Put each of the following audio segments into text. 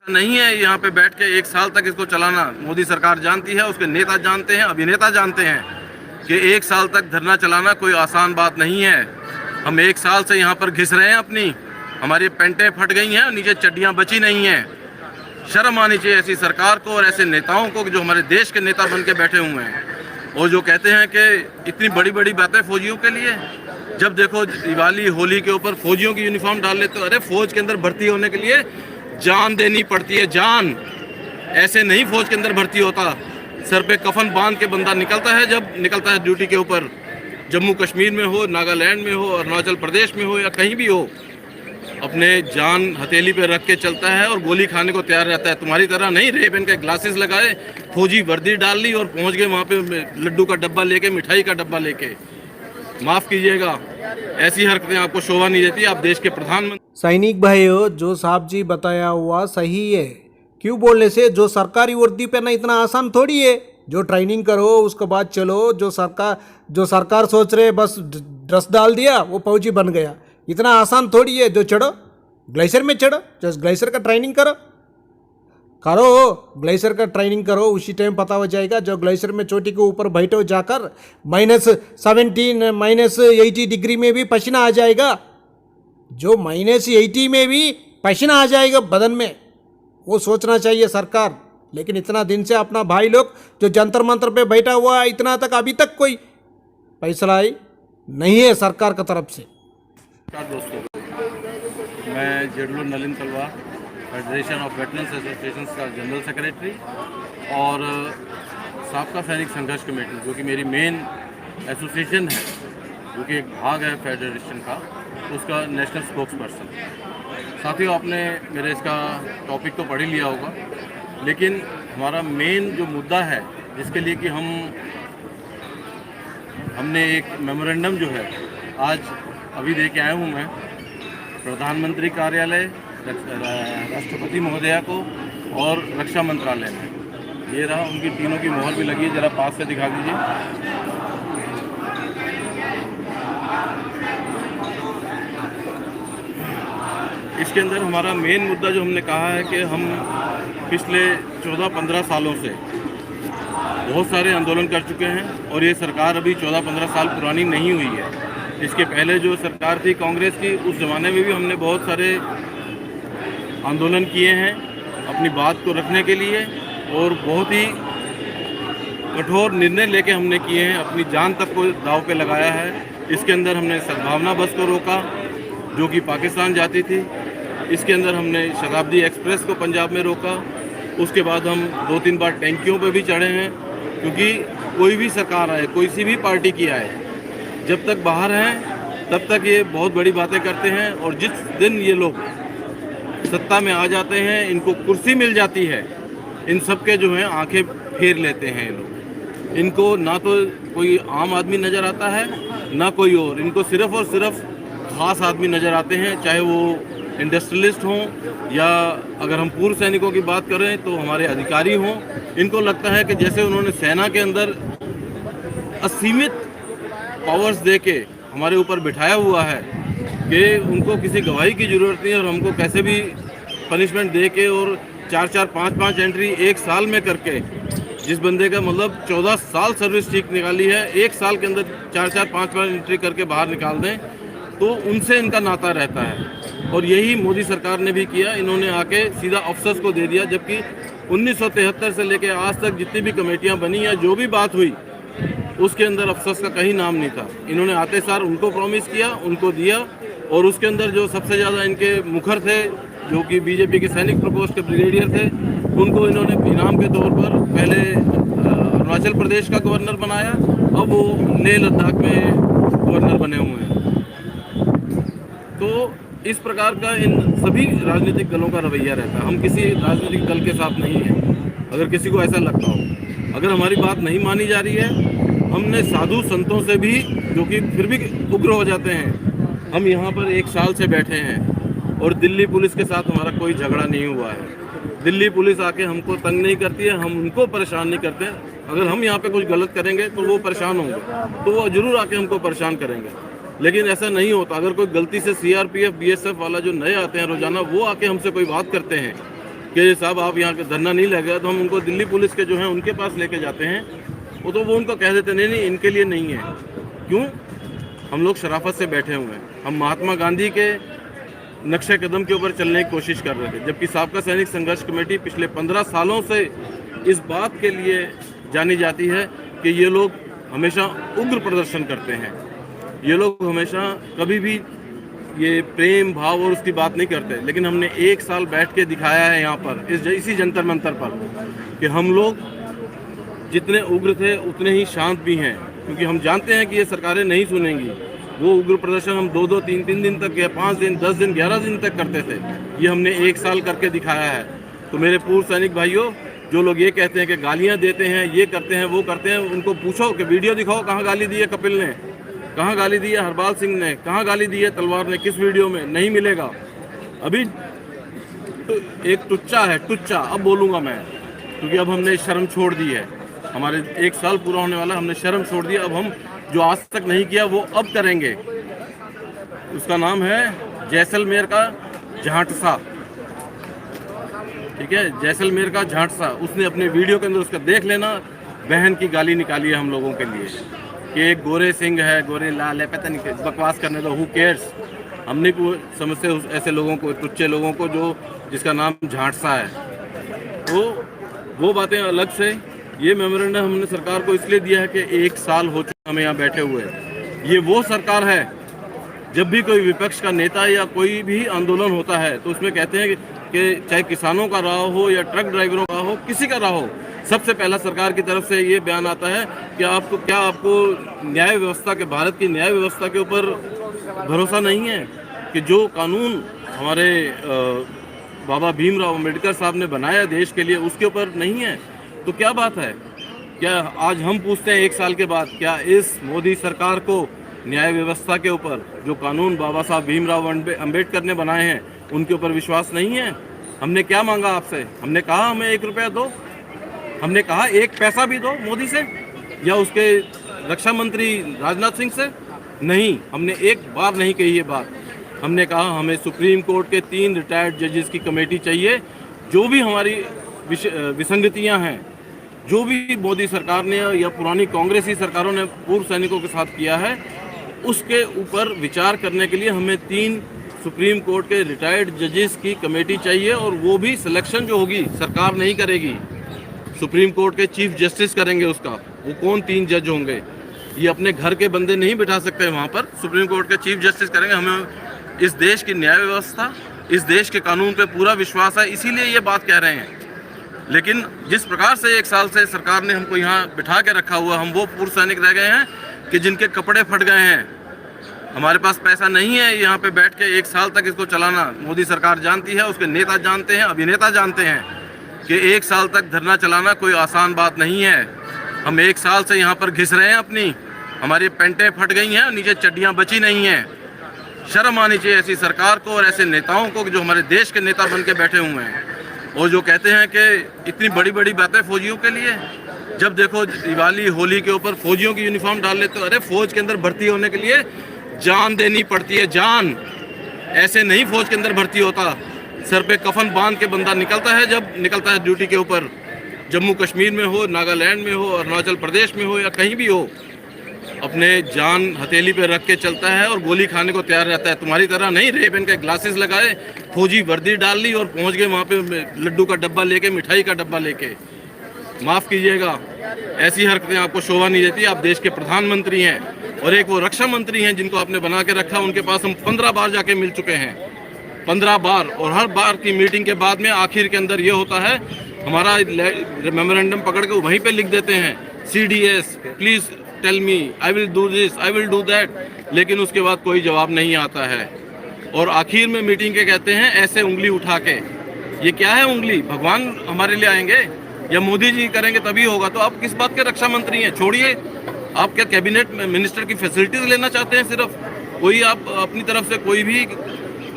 नहीं है यहाँ पे बैठ के 1 साल तक इसको चलाना। मोदी सरकार जानती है, उसके नेता जानते हैं, अभिनेता जानते हैं कि 1 साल तक धरना चलाना कोई आसान बात नहीं है। हम 1 साल से यहाँ पर घिस रहे हैं अपनी, हमारी पैंटें फट गई हैं और नीचे चड्डियाँ बची नहीं हैं। शर्म आनी चाहिए ऐसी सरकार को और ऐसे नेताओं को जो हमारे देश के नेता बन के बैठे हुए हैं और जो कहते हैं कि इतनी बड़ी बड़ी बातें फौजियों के लिए। जब देखो दिवाली होली के ऊपर फौजियों की यूनिफॉर्म डाल लेते हो। अरे फौज के अंदर भर्ती होने के लिए जान देनी पड़ती है, जान। ऐसे नहीं फौज के अंदर भर्ती होता। सर पे कफन बांध के बंदा निकलता है जब निकलता है ड्यूटी के ऊपर। जम्मू कश्मीर में हो, नागालैंड में हो, अरुणाचल प्रदेश में हो या कहीं भी हो, अपने जान हथेली पे रख के चलता है और गोली खाने को तैयार रहता है। तुम्हारी तरह नहीं रेब इनके ग्लासेस लगाए, फौजी वर्दी डाल ली और पहुंच गए वहाँ पे लड्डू का डब्बा लेके, मिठाई का डब्बा लेके। माफ़ कीजिएगा, ऐसी हरकतें आपको शोभा नहीं देती। आप देश के प्रधानमंत्री। सैनिक भाइयों, जो साहब जी बताया हुआ सही है। क्यों बोलने से, जो सरकारी वर्दी पहना इतना आसान थोड़ी है। जो ट्रेनिंग करो उसके बाद चलो। जो सरकार सोच रहे बस ड्रेस डाल दिया वो फौजी बन गया, इतना आसान थोड़ी है। जो चढ़ो ग्लेशियर में चढ़ो, जो ग्लेशियर का ट्रेनिंग करो, ग्लेशियर का ट्रेनिंग करो। उसी टाइम पता हो जाएगा। जो ग्लेशियर में चोटी के ऊपर बैठो जाकर -17 -80 डिग्री में भी पसीना आ जाएगा। जो -80 में भी पसीना आ जाएगा बदन में, वो सोचना चाहिए सरकार। लेकिन इतना दिन से अपना भाई लोग जो जंतर मंतर पे बैठा हुआ है, इतना तक अभी तक कोई फैसला नहीं है सरकार की तरफ से। दोस्तों, मैं जेडलो नलिन तलवार, फेडरेशन ऑफ वेटरन्स एसोसिएशन का जनरल सेक्रेटरी और साबका सैनिक संघर्ष कमेटी, जो कि मेरी मेन एसोसिएशन है, जो कि एक भाग है फेडरेशन का, उसका नेशनल स्पोक्स पर्सन। साथियों, आपने मेरे इसका टॉपिक तो पढ़ ही लिया होगा, लेकिन हमारा मेन जो मुद्दा है जिसके लिए कि हमने एक मेमोरेंडम जो है आज अभी दे के आया हूँ मैं प्रधानमंत्री कार्यालय, राष्ट्रपति महोदया को और रक्षा मंत्रालय में। ये रहा, उनकी तीनों की मोहर भी लगी है। ज़रा पास से दिखा दीजिए। इसके अंदर हमारा मेन मुद्दा जो हमने कहा है कि हम पिछले 14-15 सालों से बहुत सारे आंदोलन कर चुके हैं और ये सरकार अभी 14-15 साल पुरानी नहीं हुई है। इसके पहले जो सरकार थी कांग्रेस की, उस ज़माने में भी हमने बहुत सारे आंदोलन किए हैं अपनी बात को रखने के लिए और बहुत ही कठोर निर्णय लेके हमने किए हैं। अपनी जान तक को दांव पे लगाया है। इसके अंदर हमने सद्भावना बस को रोका जो कि पाकिस्तान जाती थी। इसके अंदर हमने शताब्दी एक्सप्रेस को पंजाब में रोका। उसके बाद हम 2-3 बार टैंकियों पे भी चढ़े हैं, क्योंकि कोई भी सरकार आए, कोई सी भी पार्टी की आए, जब तक बाहर हैं तब तक ये बहुत बड़ी बातें करते हैं और जिस दिन ये लोग सत्ता में आ जाते हैं, इनको कुर्सी मिल जाती है, इन सब के जो हैं आंखें फेर लेते हैं ये लोग। इनको ना तो कोई आम आदमी नज़र आता है ना कोई और, इनको सिर्फ़ और सिर्फ ख़ास आदमी नज़र आते हैं, चाहे वो इंडस्ट्रियलिस्ट हों या अगर हम पूर्व सैनिकों की बात करें तो हमारे अधिकारी हों। इनको लगता है कि जैसे उन्होंने सेना के अंदर असीमित पावर्स दे के हमारे ऊपर बिठाया हुआ है कि उनको किसी गवाही की ज़रूरत नहीं है और हमको कैसे भी पनिशमेंट दे के और 4-4, 5-5 एंट्री 1 साल में करके, जिस बंदे का मतलब 14 साल सर्विस ठीक निकाली है, 1 साल के अंदर 4-4, 5-5 एंट्री करके बाहर निकाल दें, तो उनसे इनका नाता रहता है। और यही मोदी सरकार ने भी किया। इन्होंने आके सीधा अफसर्स को दे दिया, जबकि 1973 से लेकर आज तक जितनी भी कमेटियां बनी या जो भी बात हुई उसके अंदर अफसर्स का कहीं नाम नहीं था। इन्होंने आते सार उनको प्रॉमिस किया, उनको दिया और उसके अंदर जो सबसे ज़्यादा इनके मुखर थे, जो कि बीजेपी के सैनिक प्रकोष्ठ के ब्रिगेडियर थे, उनको इन्होंने इनाम के तौर पर पहले अरुणाचल प्रदेश का गवर्नर बनाया, अब वो लेह लद्दाख में गवर्नर बने हुए हैं। तो इस प्रकार का इन सभी राजनीतिक दलों का रवैया रहता है। हम किसी राजनीतिक दल के साथ नहीं हैं, अगर किसी को ऐसा लगता हो। अगर हमारी बात नहीं मानी जा रही है, हमने साधु संतों से भी, जो कि फिर भी उग्र हो जाते हैं, हम यहाँ पर 1 साल से बैठे हैं और दिल्ली पुलिस के साथ हमारा कोई झगड़ा नहीं हुआ है। दिल्ली पुलिस आके हमको तंग नहीं करती है, हम उनको परेशान नहीं करते। अगर हम यहाँ पे कुछ गलत करेंगे तो वो परेशान होंगे, तो वो ज़रूर आके हमको परेशान करेंगे। लेकिन ऐसा नहीं होता। अगर कोई गलती से CRPF BSF वाला जो नए आते हैं रोज़ाना, वो आके हमसे कोई बात करते हैं कि साहब आप यहाँ का धरना नहीं लगेगा, तो हम उनको दिल्ली पुलिस के जो हैं उनके पास लेके जाते हैं, वो उनको कह देते नहीं इनके लिए नहीं है। क्यों? हम लोग शराफत से बैठे हुए हैं, हम महात्मा गांधी के नक्शे कदम के ऊपर चलने की कोशिश कर रहे थे। जबकि साबका सैनिक संघर्ष कमेटी पिछले 15 सालों से इस बात के लिए जानी जाती है कि ये लोग हमेशा उग्र प्रदर्शन करते हैं, ये लोग हमेशा कभी भी ये प्रेम भाव और उसकी बात नहीं करते। लेकिन हमने 1 साल बैठ के दिखाया है यहाँ पर इसी जंतर मंतर पर कि हम लोग जितने उग्र थे उतने ही शांत भी हैं, क्योंकि हम जानते हैं कि ये सरकारें नहीं सुनेंगी। वो उग्र प्रदर्शन हम 2-2, 3-3 दिन तक या 5 दिन, 10 दिन, 11 दिन तक करते थे। ये हमने 1 साल करके दिखाया है। तो मेरे पूर्व सैनिक भाइयों, जो लोग ये कहते हैं कि गालियां देते हैं, ये करते हैं, वो करते हैं, उनको पूछो कि वीडियो दिखाओ, कहाँ गाली दी है कपिल ने, कहाँ गाली दी है हरपाल सिंह ने, कहाँ गाली दी है तलवार ने, किस वीडियो में? नहीं मिलेगा। अभी तो एक टुच्चा है, टुच्चा। अब बोलूँगा मैं, क्योंकि अब हमने शर्म छोड़ दी है। हमारे 1 साल पूरा होने वाला, हमने शर्म छोड़ दी। अब हम जो आज तक नहीं किया वो अब करेंगे। उसका नाम है जैसलमेर का झांटसा, ठीक है, जैसलमेर का झांटसा। उसने अपने वीडियो के अंदर उसका देख लेना, बहन की गाली निकाली है हम लोगों के लिए कि एक गोरे सिंह है, गोरे लाल है, पता नहीं, बकवास करने दो, हु केयर्स। हमने को समझते ऐसे लोगों को, टुच्चे लोगों को जो जिसका नाम झांटसा है। तो वो बातें अलग से। ये मेमोरेंडम हमने सरकार को इसलिए दिया है कि 1 साल हो चुका हमें यहाँ बैठे हुए। ये वो सरकार है, जब भी कोई विपक्ष का नेता या कोई भी आंदोलन होता है तो उसमें कहते हैं कि चाहे किसानों का रहा हो या ट्रक ड्राइवरों का हो, किसी का रहा हो, सबसे पहला सरकार की तरफ से ये बयान आता है कि आपको न्याय व्यवस्था के, भारत की न्याय व्यवस्था के ऊपर भरोसा नहीं है कि जो कानून हमारे बाबा भीमराव अम्बेडकर साहब ने बनाया देश के लिए, उसके ऊपर नहीं है। तो क्या बात है? क्या आज हम पूछते हैं 1 साल के बाद, क्या इस मोदी सरकार को न्याय व्यवस्था के ऊपर जो कानून बाबा साहब भीमराव अम्बेडकर ने बनाए हैं उनके ऊपर विश्वास नहीं है? हमने क्या मांगा आपसे? हमने कहा हमें 1 रुपया दो, हमने कहा 1 पैसा भी दो मोदी से या उसके रक्षा मंत्री राजनाथ सिंह से? नहीं, हमने एक बार नहीं कही ये बात। हमने कहा हमें सुप्रीम कोर्ट के 3 रिटायर्ड जजेस की कमेटी चाहिए। जो भी हमारी विसंगतियां हैं, जो भी मोदी सरकार ने या पुरानी कांग्रेसी सरकारों ने पूर्व सैनिकों के साथ किया है, उसके ऊपर विचार करने के लिए हमें 3 सुप्रीम कोर्ट के रिटायर्ड जजेस की कमेटी चाहिए। और वो भी सिलेक्शन जो होगी सरकार नहीं करेगी, सुप्रीम कोर्ट के चीफ जस्टिस करेंगे उसका। वो कौन 3 जज होंगे? ये अपने घर के बंदे नहीं बिठा सकते वहाँ पर, सुप्रीम कोर्ट के चीफ जस्टिस करेंगे। हमें इस देश की न्याय व्यवस्था, इस देश के कानून पे पूरा विश्वास है, इसीलिए ये बात कह रहे हैं। लेकिन जिस प्रकार से 1 साल से सरकार ने हमको यहाँ बिठा के रखा हुआ, हम वो पूर्व सैनिक रह गए हैं कि जिनके कपड़े फट गए हैं। हमारे पास पैसा नहीं है यहाँ पे बैठ के 1 साल तक इसको चलाना। मोदी सरकार जानती है, उसके नेता जानते हैं, अभिनेता जानते हैं कि 1 साल तक धरना चलाना कोई आसान बात नहीं है। हम 1 साल से यहाँ पर घिस रहे हैं अपनी, हमारी पेंटें फट गई हैं, नीचे चड्डियाँ बची नहीं हैं। शर्म आनी चाहिए ऐसी सरकार को और ऐसे नेताओं को जो हमारे देश के नेता बन के बैठे हुए हैं और जो कहते हैं कि इतनी बड़ी बड़ी बातें फौजियों के लिए। जब देखो दिवाली होली के ऊपर फौजियों की यूनिफॉर्म डाल लेते हो। अरे फौज के अंदर भर्ती होने के लिए जान देनी पड़ती है, जान। ऐसे नहीं फौज के अंदर भर्ती होता, सर पे कफन बांध के बंदा निकलता है जब निकलता है ड्यूटी के ऊपर। जम्मू कश्मीर में हो, नागालैंड में हो, अरुणाचल प्रदेश में हो या कहीं भी हो, अपने जान हथेली पे रख के चलता है और गोली खाने को तैयार रहता है। तुम्हारी तरह नहीं रेबन के ग्लासेस लगाए, फौजी वर्दी डाल ली और पहुंच गए वहाँ पे लड्डू का डब्बा लेके, मिठाई का डब्बा लेके। माफ़ कीजिएगा, ऐसी हरकतें आपको शोभा नहीं देती। आप देश के प्रधानमंत्री हैं और एक वो रक्षा मंत्री हैं जिनको आपने बना के रखा। उनके पास हम 15 बार जाके मिल चुके हैं, 15 बार। और हर बार की मीटिंग के बाद में आखिर के अंदर ये होता है, हमारा मेमोरेंडम पकड़ के वहीं पे लिख देते हैं CDS please tell me, I will do this, I will do that. लेकिन उसके बाद कोई जवाब नहीं आता है। और आखिर में मीटिंग के कहते हैं ऐसे उंगली उठा के। ये क्या है उंगली? भगवान हमारे लिए आएंगे या मोदी जी करेंगे तभी होगा? तो आप किस बात के रक्षा मंत्री हैं? छोड़िए, आप क्या कैबिनेट मिनिस्टर की फैसिलिटीज लेना चाहते हैं? सिर्फ कोई आप अपनी तरफ से कोई भी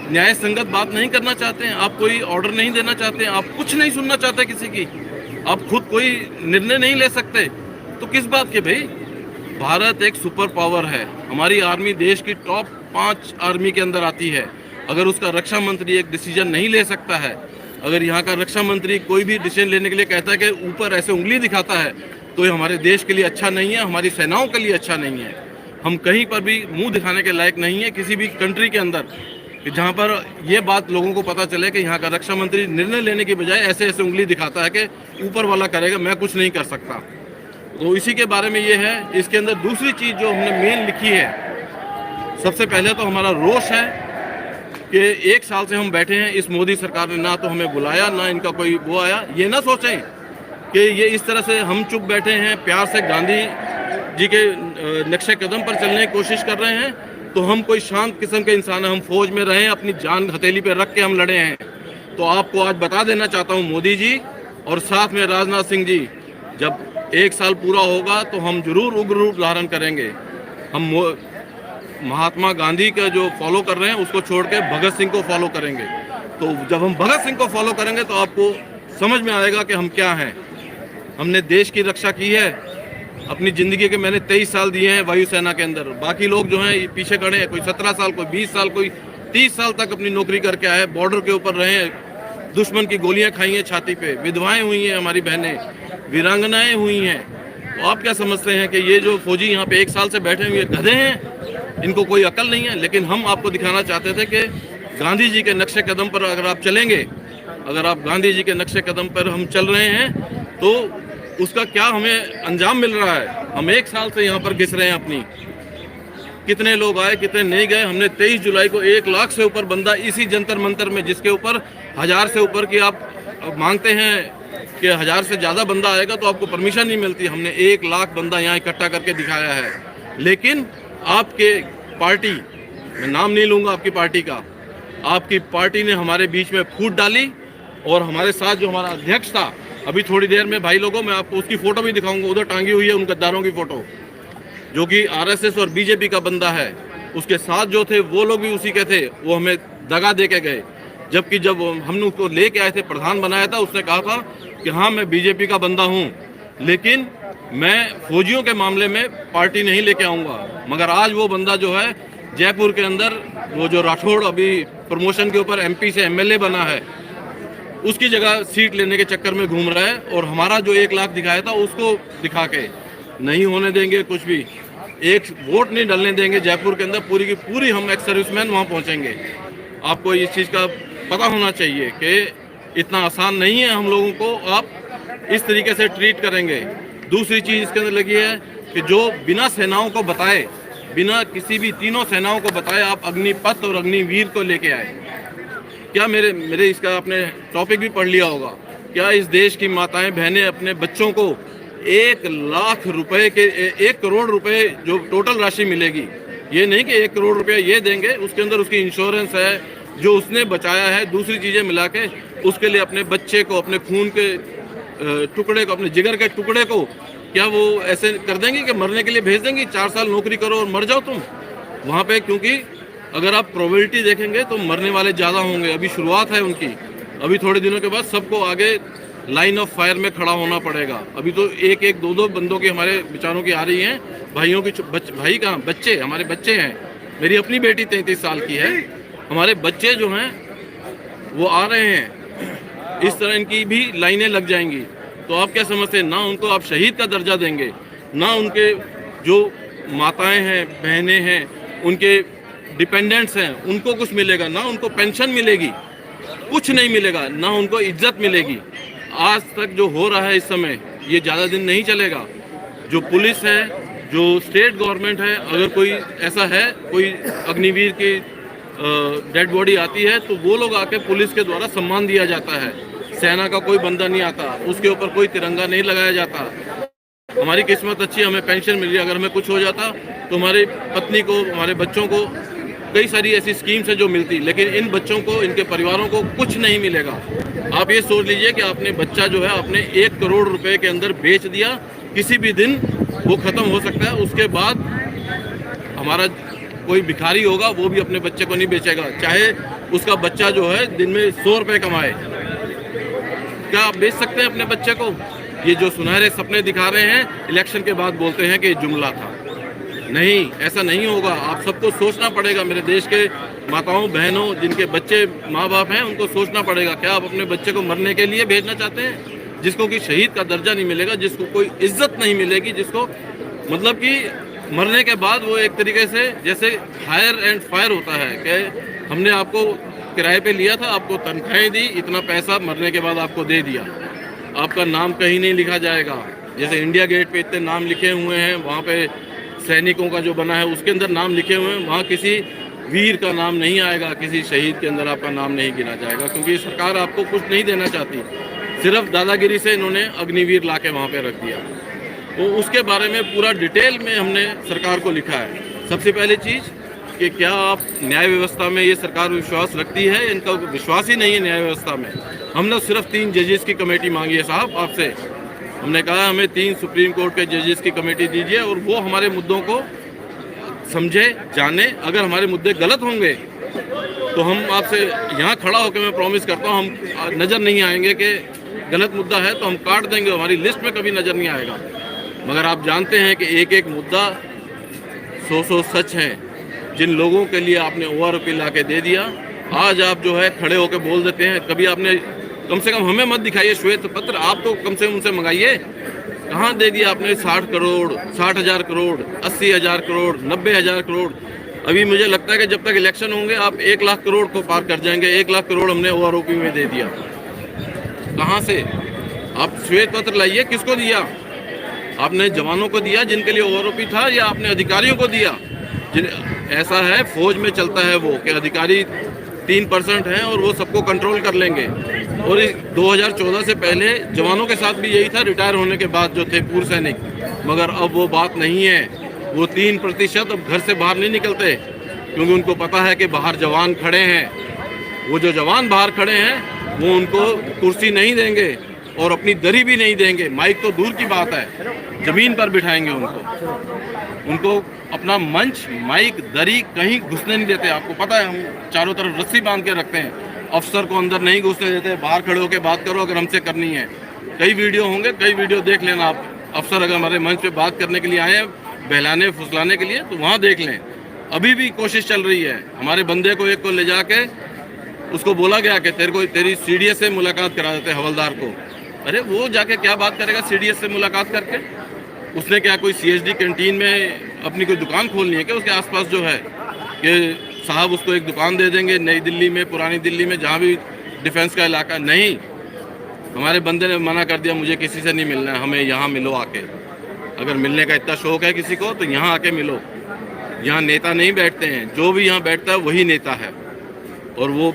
न्याय संगत बात नहीं करना चाहते हैं? आप कोई ऑर्डर नहीं देना चाहते हैं? आप कुछ नहीं सुनना चाहते किसी की? आप खुद कोई निर्णय नहीं ले सकते? तो किस बात के भाई? भारत एक सुपर पावर है। हमारी आर्मी देश की टॉप 5 आर्मी के अंदर आती है। अगर उसका रक्षा मंत्री एक डिसीजन नहीं ले सकता है, अगर यहाँ का रक्षा मंत्री कोई भी डिसीजन लेने के लिए कहता है कि ऊपर ऐसे उंगली दिखाता है, तो ये हमारे देश के लिए अच्छा नहीं है, हमारी सेनाओं के लिए अच्छा नहीं है। हम कहीं पर भी मुंह दिखाने के लायक नहीं है किसी भी कंट्री के अंदर, कि जहाँ पर ये बात लोगों को पता चले कि यहाँ का रक्षा मंत्री निर्णय लेने की बजाय ऐसे ऐसे उंगली दिखाता है कि ऊपर वाला करेगा, मैं कुछ नहीं कर सकता। तो इसी के बारे में ये है। इसके अंदर दूसरी चीज़ जो हमने मेन लिखी है, सबसे पहले तो हमारा रोष है कि 1 साल से हम बैठे हैं, इस मोदी सरकार ने ना तो हमें बुलाया, ना इनका कोई वो आया। ये ना सोचें कि ये इस तरह से हम चुप बैठे हैं, प्यार से गांधी जी के नक्शे कदम पर चलने की कोशिश कर रहे हैं, तो हम कोई शांत किस्म के इंसान हैं, हम फौज में रहे हैं, अपनी जान हथेली पे रख के हम लड़े हैं। तो आपको आज बता देना चाहता हूँ मोदी जी और साथ में राजनाथ सिंह जी, जब 1 साल पूरा होगा तो हम जरूर उग्र रूप धारण करेंगे। हम महात्मा गांधी का जो फॉलो कर रहे हैं उसको छोड़ के भगत सिंह को फॉलो करेंगे। तो जब हम भगत सिंह को फॉलो करेंगे तो आपको समझ में आएगा कि हम क्या हैं। हमने देश की रक्षा की है, अपनी ज़िंदगी के मैंने 23 साल दिए हैं वायुसेना के अंदर। बाकी लोग जो हैं पीछे खड़े हैं, कोई 17 साल, कोई 20 साल, कोई 30 साल तक अपनी नौकरी करके आए, बॉर्डर के ऊपर रहे हैं, दुश्मन की गोलियां खाई हैं छाती पे, विधवाएं हुई हैं, हमारी बहनें वीरांगनाएं हुई हैं। तो आप क्या समझते हैं कि ये जो फौजी यहाँ पे 1 साल से बैठे हुए गधे हैं, इनको कोई अकल नहीं है? लेकिन हम आपको दिखाना चाहते थे कि गांधी जी के नक्शे कदम पर अगर आप चलेंगे, अगर आप गांधी जी के नक्शे कदम पर हम चल रहे हैं तो उसका क्या हमें अंजाम मिल रहा है। हम 1 साल से यहाँ पर घिस रहे हैं अपनी, कितने लोग आए कितने नहीं गए। हमने 23 जुलाई को 1 लाख से ऊपर बंदा इसी जंतर मंतर में, जिसके ऊपर 1000 से ऊपर की आप मांगते हैं कि 1000 से ज़्यादा बंदा आएगा तो आपको परमिशन नहीं मिलती। हमने 1 लाख बंदा यहाँ इकट्ठा करके दिखाया है। लेकिन आपके पार्टी, मैं नाम नहीं लूँगा आपकी पार्टी का, आपकी पार्टी ने हमारे बीच में फूट डाली और हमारे साथ जो हमारा अध्यक्ष था, अभी थोड़ी देर में भाई लोगों मैं आपको उसकी फ़ोटो भी दिखाऊंगा, उधर टांगी हुई है उन गद्दारों की फ़ोटो, जो कि आरएसएस और बीजेपी का बंदा है। उसके साथ जो थे वो लोग भी उसी के थे, वो हमें दगा दे के गए। जबकि जब हमने उसको लेके आए थे, प्रधान बनाया था, उसने कहा था कि हाँ मैं बीजेपी का बंदा हूँ, लेकिन मैं फौजियों के मामले में पार्टी नहीं लेके आऊँगा। मगर आज वो बंदा जो है जयपुर के अंदर, वो जो राठौड़ अभी प्रमोशन के ऊपर MP से MLA बना है, उसकी जगह सीट लेने के चक्कर में घूम रहा है। और हमारा जो 1 लाख दिखाया था उसको दिखा के नहीं होने देंगे कुछ भी, एक वोट नहीं डलने देंगे जयपुर के अंदर। पूरी की पूरी हम एक्स सर्विसमैन वहाँ पहुँचेंगे। आपको इस चीज़ का पता होना चाहिए कि इतना आसान नहीं है हम लोगों को आप इस तरीके से ट्रीट करेंगे। दूसरी चीज़ इसके अंदर लगी है कि जो बिना सेनाओं को बताए, बिना किसी भी तीनों सेनाओं को बताए आप अग्निपथ और अग्निवीर को लेके आए। क्या मेरे इसका आपने टॉपिक भी पढ़ लिया होगा, क्या इस देश की माताएं बहनें अपने बच्चों को 1 लाख रुपए के 1 करोड़ रुपए जो टोटल राशि मिलेगी, ये नहीं कि 1 करोड़ रुपया ये देंगे, उसके अंदर उसकी इंश्योरेंस है जो उसने बचाया है, दूसरी चीज़ें मिला के उसके लिए अपने बच्चे को, अपने खून के टुकड़े को, अपने जिगर के टुकड़े को, क्या वो ऐसे कर देंगे कि मरने के लिए भेज देंगे? 4 साल नौकरी करो और मर जाओ तुम वहाँ पे। क्योंकि अगर आप प्रोबेबिलिटी देखेंगे तो मरने वाले ज़्यादा होंगे। अभी शुरुआत है उनकी, अभी थोड़े दिनों के बाद सबको आगे लाइन ऑफ फायर में खड़ा होना पड़ेगा। अभी तो 1-1, 2-2 बंदों की हमारे बेचारों की आ रही हैं, भाइयों की भाई कहाँ, बच्चे, हमारे बच्चे हैं। मेरी अपनी बेटी 33 साल की है, हमारे बच्चे जो हैं वो आ रहे हैं। इस तरह इनकी भी लाइनें लग जाएंगी। तो आप क्या समझते हैं, ना उनको आप शहीद का दर्जा देंगे, ना उनके जो माताएं हैं, बहनें हैं, उनके डिपेंडेंट्स हैं, उनको कुछ मिलेगा, ना उनको पेंशन मिलेगी, कुछ नहीं मिलेगा, ना उनको इज्जत मिलेगी। आज तक जो हो रहा है इस समय, ये ज़्यादा दिन नहीं चलेगा। जो पुलिस है, जो स्टेट गवर्नमेंट है, अगर कोई ऐसा है, कोई अग्निवीर की डेड बॉडी आती है तो वो लोग आके पुलिस के द्वारा सम्मान दिया जाता है। सेना का कोई बंदा नहीं आता, उसके ऊपर कोई तिरंगा नहीं लगाया जाता। हमारी किस्मत अच्छी, हमें पेंशन मिल रही है। अगर हमें कुछ हो जाता तो हमारी पत्नी को, हमारे बच्चों को कई सारी ऐसी स्कीम्स है जो मिलती, लेकिन इन बच्चों को, इनके परिवारों को कुछ नहीं मिलेगा। आप ये सोच लीजिए कि आपने बच्चा जो है आपने 1 करोड़ रुपए के अंदर बेच दिया, किसी भी दिन वो ख़त्म हो सकता है। उसके बाद हमारा कोई भिखारी होगा वो भी अपने बच्चे को नहीं बेचेगा, चाहे उसका बच्चा जो है दिन में 100 रुपये कमाए। क्या आप बेच सकते हैं अपने बच्चे को? ये जो सुनहरे सपने दिखा रहे हैं, इलेक्शन के बाद बोलते हैं कि जुमला था। नहीं, ऐसा नहीं होगा। आप सबको सोचना पड़ेगा, मेरे देश के माताओं बहनों जिनके बच्चे माँ बाप हैं उनको सोचना पड़ेगा। क्या आप अपने बच्चे को मरने के लिए भेजना चाहते हैं, जिसको कि शहीद का दर्जा नहीं मिलेगा, जिसको कोई इज्जत नहीं मिलेगी, जिसको मतलब कि मरने के बाद वो एक तरीके से जैसे हायर एंड फायर होता है कि हमने आपको किराए पे लिया था, आपको तनख्वाहें दी, इतना पैसा मरने के बाद आपको दे दिया, आपका नाम कहीं नहीं लिखा जाएगा। जैसे इंडिया गेट पे इतने नाम लिखे हुए हैं, वहाँ पे सैनिकों का जो बना है उसके अंदर नाम लिखे हुए हैं, वहाँ किसी वीर का नाम नहीं आएगा, किसी शहीद के अंदर आपका नाम नहीं गिना जाएगा, क्योंकि सरकार आपको कुछ नहीं देना चाहती। सिर्फ दादागिरी से इन्होंने अग्निवीर ला के वहाँ पर रख दिया। तो उसके बारे में पूरा डिटेल में हमने सरकार को लिखा है। सबसे पहली चीज़ कि क्या आप न्याय व्यवस्था में ये सरकार विश्वास रखती है? इनका विश्वास ही नहीं है न्याय व्यवस्था में। हमने सिर्फ 3 जजेस की कमेटी मांगी है साहब आपसे। हमने कहा हमें 3 सुप्रीम कोर्ट के जजेस की कमेटी दीजिए और वो हमारे मुद्दों को समझे, जाने। अगर हमारे मुद्दे गलत होंगे तो हम आपसे यहाँ खड़ा होकर मैं प्रॉमिस करता हूँ हम नज़र नहीं आएंगे कि गलत मुद्दा है तो हम काट देंगे, हमारी लिस्ट में कभी नज़र नहीं आएगा। मगर आप जानते हैं कि एक एक मुद्दा 100 सच हैं। जिन लोगों के लिए आपने ओआरओपी ला के दे दिया, आज आप जो है खड़े होकर बोल देते हैं। कभी आपने कम से कम हमें मत दिखाइए श्वेत पत्र, आप तो कम से कम उनसे मंगाइए। कहाँ दे दिया आपने 60 करोड़, 60,000 करोड़, 80,000 करोड़, 90,000 करोड़। अभी मुझे लगता है कि जब तक इलेक्शन होंगे आप 1 लाख करोड़ को पार कर जाएंगे। 1 लाख करोड़ हमने ओआरओपी में दे दिया। कहाँ से? आप श्वेत पत्र लाइए। किसको दिया? आपने जवानों को दिया जिनके लिए ओआरओपी था, या आपने अधिकारियों को दिया? ऐसा है फौज में चलता है वो कि अधिकारी 3% हैं और वो सबको कंट्रोल कर लेंगे। और 2014 से पहले जवानों के साथ भी यही था, रिटायर होने के बाद जो थे पूर्व सैनिक। मगर अब वो बात नहीं है। वो 3% अब घर से बाहर नहीं निकलते, क्योंकि उनको पता है कि बाहर जवान खड़े हैं। वो जो जवान बाहर खड़े हैं वो उनको कुर्सी नहीं देंगे और अपनी दरी भी नहीं देंगे। माइक तो दूर की बात है, जमीन पर बिठाएंगे उनको अपना मंच, माइक, दरी कहीं घुसने नहीं देते। आपको पता है हम चारों तरफ रस्सी बांध के रखते हैं। अफसर को अंदर नहीं घुसने देते। बाहर खड़े होकर बात करो अगर हमसे करनी है। कई वीडियो होंगे, कई वीडियो देख लेना आप। अफसर अगर हमारे मंच पे बात करने के लिए आए हैं, बहलाने फुसलाने के लिए, तो वहाँ देख लें। अभी भी कोशिश चल रही है। हमारे बंदे को एक को ले जाके उसको बोला गया कि तेरी सीडीएस से मुलाकात करा देते, हवलदार को। अरे वो जाके क्या बात करेगा सीडीएस से मुलाकात करके? उसने क्या कोई सीएसडी कैंटीन में अपनी कोई दुकान खोलनी है क्या उसके आसपास जो है कि साहब उसको एक दुकान दे देंगे नई दिल्ली में, पुरानी दिल्ली में, जहाँ भी डिफेंस का इलाका? नहीं, हमारे बंदे ने मना कर दिया, मुझे किसी से नहीं मिलना है, हमें यहाँ मिलो आके। अगर मिलने का इतना शौक है किसी को तो यहाँ आके मिलो। यहाँ नेता नहीं बैठते हैं, जो भी यहाँ बैठता है वही नेता है। और वो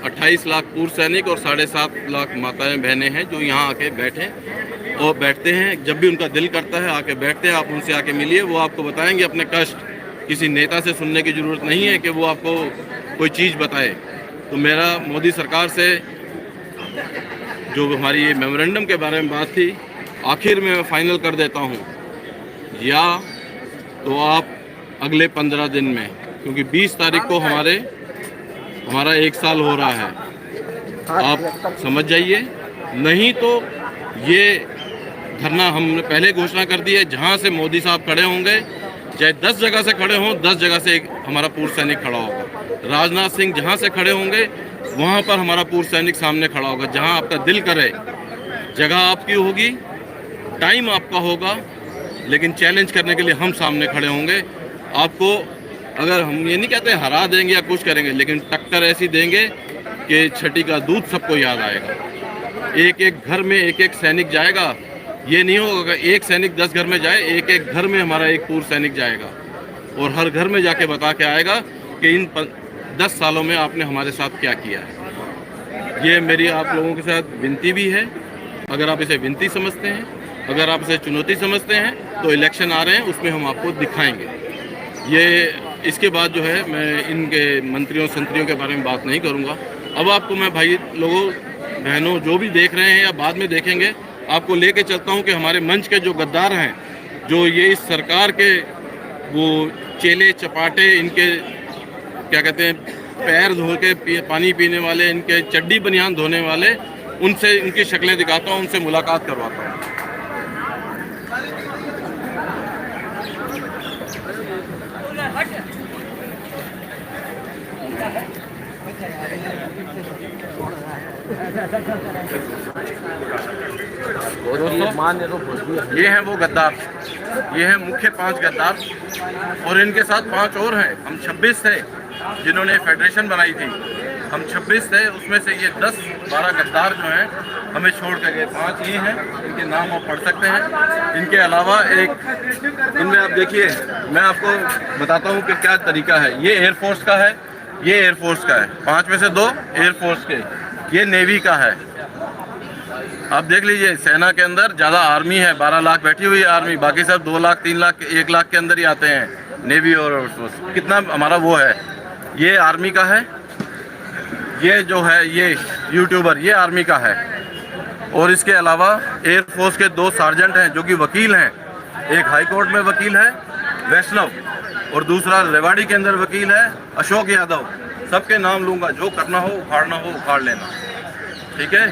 28 लाख पूर्व सैनिक और 7.5 लाख माताएं बहनें हैं जो यहाँ आके बैठते हैं। जब भी उनका दिल करता है आके बैठते हैं। आप उनसे आके मिलिए, वो आपको बताएंगे अपने कष्ट। किसी नेता से सुनने की ज़रूरत नहीं है कि वो आपको कोई चीज़ बताए। तो मेरा मोदी सरकार से जो हमारी ये मेमोरेंडम के बारे में बात थी, आखिर में मैं फाइनल कर देता हूँ, या तो आप अगले 15 दिन में, क्योंकि 20 तारीख को हमारा 1 साल हो रहा है, आप समझ जाइए। नहीं तो ये धरना हमने पहले घोषणा कर दी है, जहाँ से मोदी साहब खड़े होंगे, चाहे 10 जगह से खड़े हों, 10 जगह से एक हमारा पूर्व सैनिक खड़ा होगा। राजनाथ सिंह जहाँ से खड़े होंगे वहाँ पर हमारा पूर्व सैनिक सामने खड़ा होगा। जहाँ आपका दिल करे, जगह आपकी होगी, टाइम आपका होगा, लेकिन चैलेंज करने के लिए हम सामने खड़े होंगे। आपको अगर हम ये नहीं कहते हरा देंगे या कुछ करेंगे, लेकिन टक्कर ऐसी देंगे कि छठी का दूध सबको याद आएगा। एक एक घर में एक एक सैनिक जाएगा। ये नहीं होगा कि एक सैनिक 10 घर में जाए, एक एक घर में हमारा एक पूर्व सैनिक जाएगा और हर घर में जाके बता के आएगा कि इन 10 सालों में आपने हमारे साथ क्या किया है। ये मेरी आप लोगों के साथ विनती भी है। अगर आप इसे विनती समझते हैं, अगर आप इसे चुनौती समझते हैं, तो इलेक्शन आ रहे हैं, उसमें हम आपको दिखाएंगे। ये इसके बाद जो है मैं इनके मंत्रियों संतरियों के बारे में बात नहीं करूँगा। अब आपको मैं भाई लोगों बहनों जो भी देख रहे हैं या बाद में देखेंगे, आपको लेके चलता हूं कि हमारे मंच के जो गद्दार हैं, जो ये इस सरकार के वो चेले चपाटे, इनके क्या कहते हैं पैर धो के पानी पीने वाले, इनके चड्डी बनियान धोने वाले, उनसे इनकी शक्लें दिखाता हूं, उनसे मुलाकात करवाता हूं। दोस्तों, ये हैं वो गद्दार, ये हैं मुख्य 5 गद्दार, और इनके साथ 5 और हैं। हम 26 थे जिन्होंने फेडरेशन बनाई थी, हम 26 थे, उसमें से ये 10-12 गद्दार जो हैं हमें छोड़ कर गए। 5 ये हैं, इनके नाम आप पढ़ सकते हैं। इनके अलावा एक इनमें आप देखिए, मैं आपको बताता हूँ कि क्या तरीका है। ये एयरफोर्स का है, ये एयरफोर्स का है, 5 में से 2 एयरफोर्स के, ये नेवी का है। आप देख लीजिए, सेना के अंदर ज़्यादा आर्मी है, 12 लाख बैठी हुई है आर्मी, बाकी सब 2 लाख 3 लाख 1 लाख के अंदर ही आते हैं नेवी और एयरफोर्स। कितना हमारा वो है, ये आर्मी का है, ये जो है ये यूट्यूबर ये आर्मी का है। और इसके अलावा एयरफोर्स के 2 सार्जेंट हैं जो कि वकील हैं, एक हाई कोर्ट में वकील है वैष्णव, और दूसरा रेवाड़ी के अंदर वकील है अशोक यादव। सबके नाम लूँगा, जो करना हो उखाड़ना हो उखाड़ लेना, ठीक है।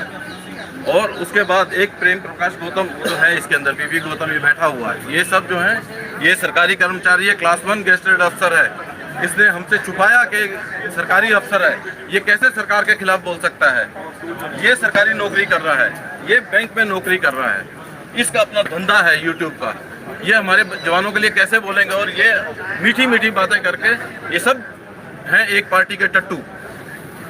और उसके बाद एक प्रेम प्रकाश गौतम जो है इसके अंदर, पीवी गौतम, ये बैठा हुआ है। ये सब जो है ये सरकारी कर्मचारी है, क्लास 1 गेस्टेड अफसर है। इसने हमसे छुपाया कि सरकारी अफसर है, ये कैसे सरकार के खिलाफ बोल सकता है। ये सरकारी नौकरी कर रहा है, ये बैंक में नौकरी कर रहा है, इसका अपना धंधा है यूट्यूब का। ये हमारे जवानों के लिए कैसे बोलेंगे, और ये मीठी मीठी बातें करके, ये सब हैं एक पार्टी के टट्टू।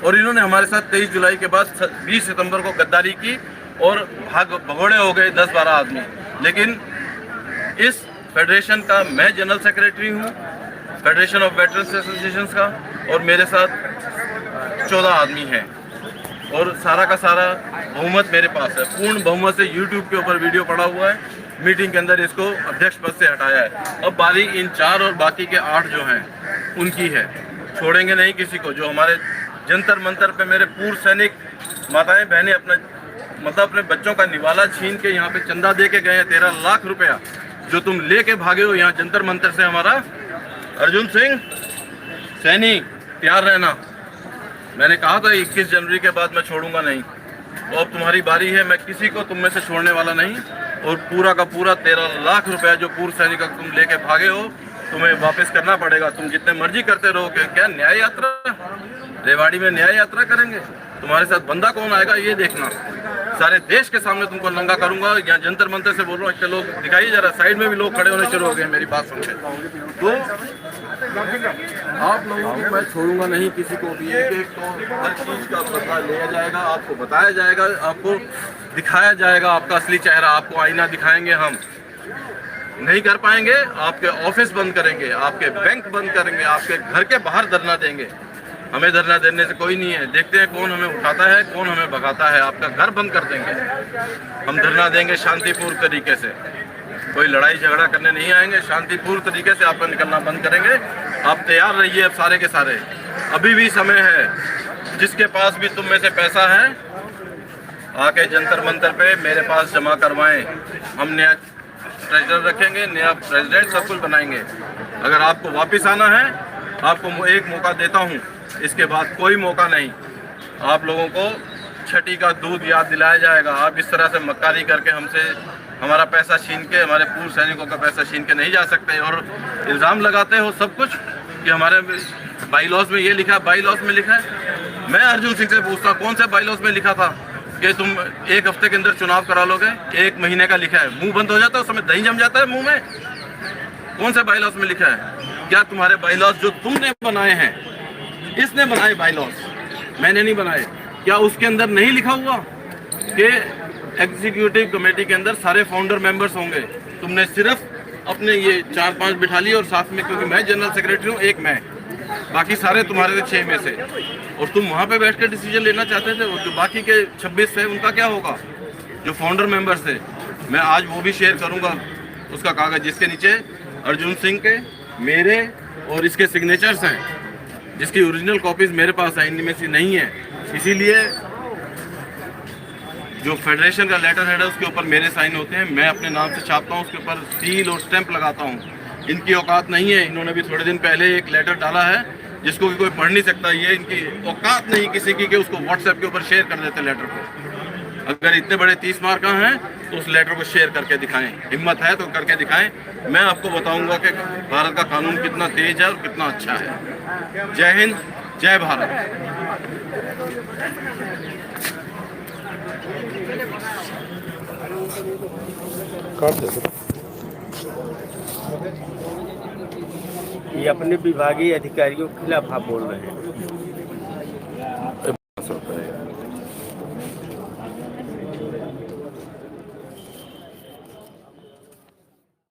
और इन्होंने हमारे साथ 23 जुलाई के बाद 20 सितंबर को गद्दारी की और भगोड़े हो गए 10-12 आदमी। लेकिन इस फेडरेशन का मैं जनरल सेक्रेटरी हूँ, फेडरेशन ऑफ वेटरन्स एसोसिएशंस का, और मेरे साथ 14 आदमी हैं, और सारा का सारा बहुमत मेरे पास है। पूर्ण बहुमत से यूट्यूब के ऊपर वीडियो पड़ा हुआ है, मीटिंग के अंदर इसको अध्यक्ष पद से हटाया है। अब बारी इन 4 और बाकी के 8 जो हैं उनकी है। छोड़ेंगे नहीं किसी को। जो हमारे जंतर मंतर पे मेरे पूर्व सैनिक माताएं बहनें अपने बच्चों का निवाला छीन के यहाँ पे चंदा दे के गए हैं 13 लाख रुपया, जो तुम लेके भागे हो यहाँ जंतर मंतर से। हमारा अर्जुन सिंह सैनी, तैयार रहना। मैंने कहा था 21 जनवरी के बाद मैं छोड़ूंगा नहीं, तो अब तुम्हारी बारी है। मैं किसी को तुम में से छोड़ने वाला नहीं, और पूरा का पूरा 13 लाख रुपया जो पूर्व सैनिक का तुम लेके भागे हो, तुम्हें वापस करना पड़ेगा। तुम जितने मर्जी करते रहो। क्या न्याय यात्रा, रेवाड़ी में न्याय यात्रा करेंगे? तुम्हारे साथ बंदा कौन आएगा ये देखना। सारे देश के सामने तुमको नंगा करूंगा। यहाँ जंतर मंतर से बोल रहा हूँ, इतने लोग दिखाइए जरा, साइड में भी लोग खड़े होने शुरू हो गए मेरी बात सुन के। तो आप लोगों को मैं छोड़ूंगा नहीं किसी को भी। एक तो हर चीज़ का पता लिया जाएगा, आपको बताया जाएगा, आपको दिखाया जाएगा आपका असली चेहरा। आपको आईना दिखाएंगे हम। नहीं कर पाएंगे, आपके ऑफिस बंद करेंगे, आपके बैंक बंद करेंगे, आपके घर के बाहर धरना देंगे। हमें धरना देने से कोई नहीं है। देखते हैं कौन हमें उठाता है, कौन हमें भगाता है। आपका घर बंद कर देंगे। हम धरना देंगे शांतिपूर्ण तरीके से, कोई लड़ाई झगड़ा करने नहीं आएंगे। शांतिपूर्ण तरीके से आपका निकलना बंद करेंगे। आप तैयार रहिए अब सारे के सारे, अभी भी समय है। जिसके पास भी तुम में से पैसा है, आके जंतर मंतर पे मेरे पास जमा करवाएं। हम नया ट्रेजर रखेंगे, नया प्रेसिडेंट सब कुछ बनाएंगे। अगर आपको वापस आना है, आपको एक मौका देता हूँ, इसके बाद कोई मौका नहीं। आप लोगों को छठी का दूध याद दिलाया जाएगा। आप इस तरह से मक्कारी करके हमसे हमारा पैसा छीन के, हमारे पूर्व सैनिकों का पैसा छीन के नहीं जा सकते। और इल्ज़ाम लगाते हो सब कुछ कि हमारे बाई लॉज में ये लिखा है, बाई लॉज में लिखा है। मैं अर्जुन सिंह से पूछता, कौन से बाई लॉज में लिखा था कि तुम 1 हफ्ते के अंदर चुनाव करा लोगे? 1 महीने का लिखा है। मुंह बंद हो जाता है, उस समय दही जम जाता है मुंह में। कौन से बाई लॉज में लिखा है? क्या तुम्हारे बाई लॉज जो तुमने बनाए हैं, इसने बनाए बाई लॉज, मैंने नहीं बनाए, क्या उसके अंदर नहीं लिखा हुआ कि एग्जीक्यूटिव कमेटी के अंदर सारे फाउंडर मेंबर्स होंगे? तुमने सिर्फ अपने ये 4-5 बिठा लिए, और साथ में क्योंकि मैं जनरल सेक्रेटरी हूँ, एक मैं, बाकी सारे तुम्हारे थे 6 में से। और तुम वहाँ पे बैठ के डिसीजन लेना चाहते थे। और जो बाकी के 26 थे उनका क्या होगा, जो फाउंडर मेंबर्स थे? मैं आज वो भी शेयर करूँगा, उसका कागज़ जिसके नीचे अर्जुन सिंह के, मेरे और इसके सिग्नेचर्स हैं, जिसकी ओरिजिनल कॉपीज मेरे पास है, इनमें से नहीं है। इसीलिए जो फेडरेशन का लेटर हेड है उसके ऊपर मेरे साइन होते हैं, मैं अपने नाम से छापता हूँ, उसके ऊपर सील और स्टैंप लगाता हूँ। इनकी औकात नहीं है। इन्होंने भी थोड़े दिन पहले एक लेटर डाला है जिसको कि कोई पढ़ नहीं सकता। ये इनकी औकात नहीं किसी की कि उसको व्हाट्सएप के ऊपर शेयर कर देते लेटर को। अगर इतने बड़े 30 मार्क हैं तो उस लेटर को शेयर करके दिखाएं, हिम्मत है तो करके दिखाएं। मैं आपको बताऊंगा कि भारत का कानून कितना तेज है और कितना अच्छा है। जय हिंद, जय भारत। ये अपने विभागीय अधिकारियों के खिलाफ आप बोल रहे हैं।